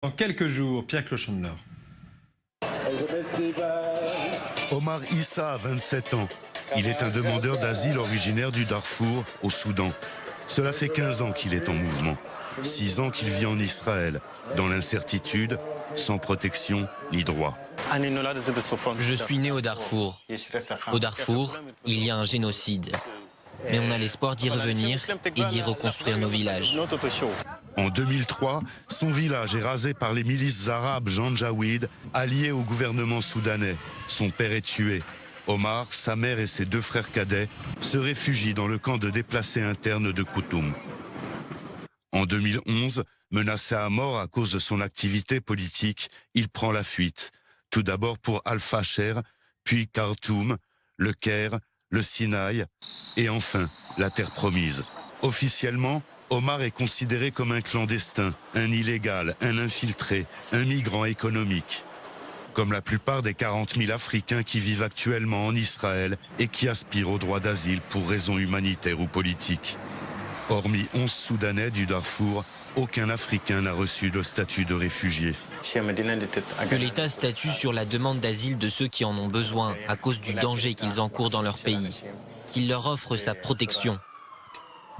Dans quelques jours, Pierre Clochandler. Omar Issa a 27 ans. Il est un demandeur d'asile originaire du Darfour, au Soudan. Cela fait 15 ans qu'il est en mouvement. 6 ans qu'il vit en Israël, dans l'incertitude, sans protection ni droit. Je suis né au Darfour. Au Darfour, il y a un génocide. Mais on a l'espoir d'y revenir et d'y reconstruire nos villages. En 2003, son village est rasé par les milices arabes Janjaweed, alliées au gouvernement soudanais. Son père est tué. Omar, sa mère et ses 2 frères cadets se réfugient dans le camp de déplacés internes de Koutoum. En 2011, menacé à mort à cause de son activité politique, il prend la fuite. Tout d'abord pour Al-Fasher, puis Khartoum, le Caire, le Sinaï et enfin la terre promise. Officiellement, Omar est considéré comme un clandestin, un illégal, un infiltré, un migrant économique. Comme la plupart des 40 000 Africains qui vivent actuellement en Israël et qui aspirent au droit d'asile pour raisons humanitaires ou politiques. Hormis 11 Soudanais du Darfour, aucun Africain n'a reçu le statut de réfugié. Que l'État statue sur la demande d'asile de ceux qui en ont besoin à cause du danger qu'ils encourent dans leur pays. Qu'il leur offre sa protection.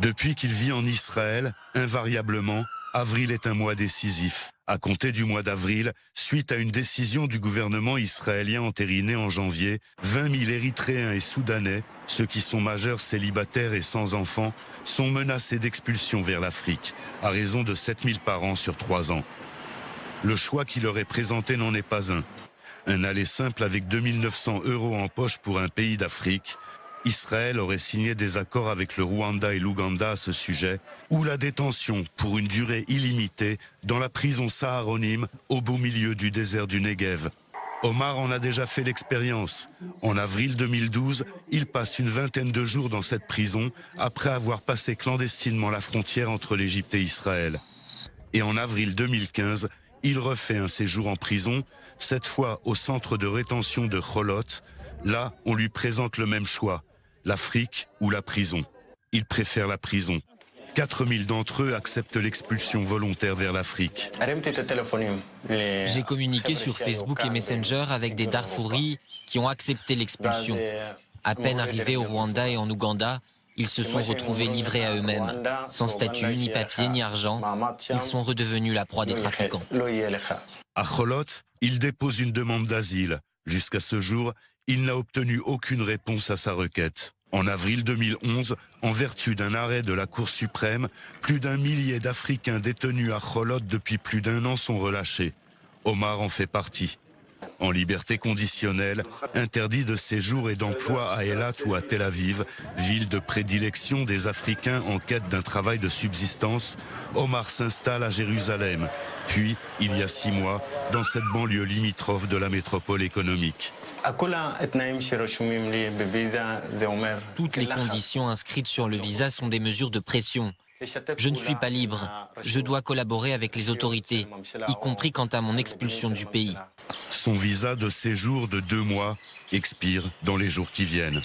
Depuis qu'il vit en Israël, invariablement, avril est un mois décisif. À compter du mois d'avril, suite à une décision du gouvernement israélien entérinée en janvier, 20 000 Érythréens et Soudanais, ceux qui sont majeurs, célibataires et sans enfants, sont menacés d'expulsion vers l'Afrique, à raison de 7 000 par an sur 3 ans. Le choix qui leur est présenté n'en est pas un. Un aller simple avec 2 900 € en poche pour un pays d'Afrique. Israël aurait signé des accords avec le Rwanda et l'Ouganda à ce sujet, ou la détention pour une durée illimitée dans la prison Saharonim au beau milieu du désert du Negev. Omar en a déjà fait l'expérience. En avril 2012, il passe une vingtaine de jours dans cette prison après avoir passé clandestinement la frontière entre l'Égypte et Israël. Et en avril 2015, il refait un séjour en prison, cette fois au centre de rétention de Cholot. Là, on lui présente le même choix. L'Afrique ou la prison. Ils préfèrent la prison. 4000 d'entre eux acceptent l'expulsion volontaire vers l'Afrique. J'ai communiqué sur Facebook et Messenger avec des Darfouris qui ont accepté l'expulsion. À peine arrivés au Rwanda et en Ouganda, ils se sont retrouvés livrés à eux-mêmes. Sans statut, ni papier, ni argent, ils sont redevenus la proie des trafiquants. À Cholot, il dépose une demande d'asile. Jusqu'à ce jour, il n'a obtenu aucune réponse à sa requête. En avril 2011, en vertu d'un arrêt de la Cour suprême, plus d'1 millier d'Africains détenus à Cholot depuis plus d'1 an sont relâchés. Omar en fait partie. En liberté conditionnelle, interdit de séjour et d'emploi à Eilat ou à Tel Aviv, ville de prédilection des Africains en quête d'un travail de subsistance, Omar s'installe à Jérusalem, puis, il y a 6 mois, dans cette banlieue limitrophe de la métropole économique. Toutes les conditions inscrites sur le visa sont des mesures de pression. Je ne suis pas libre. Je dois collaborer avec les autorités, y compris quant à mon expulsion du pays. Son visa de séjour de 2 mois expire dans les jours qui viennent.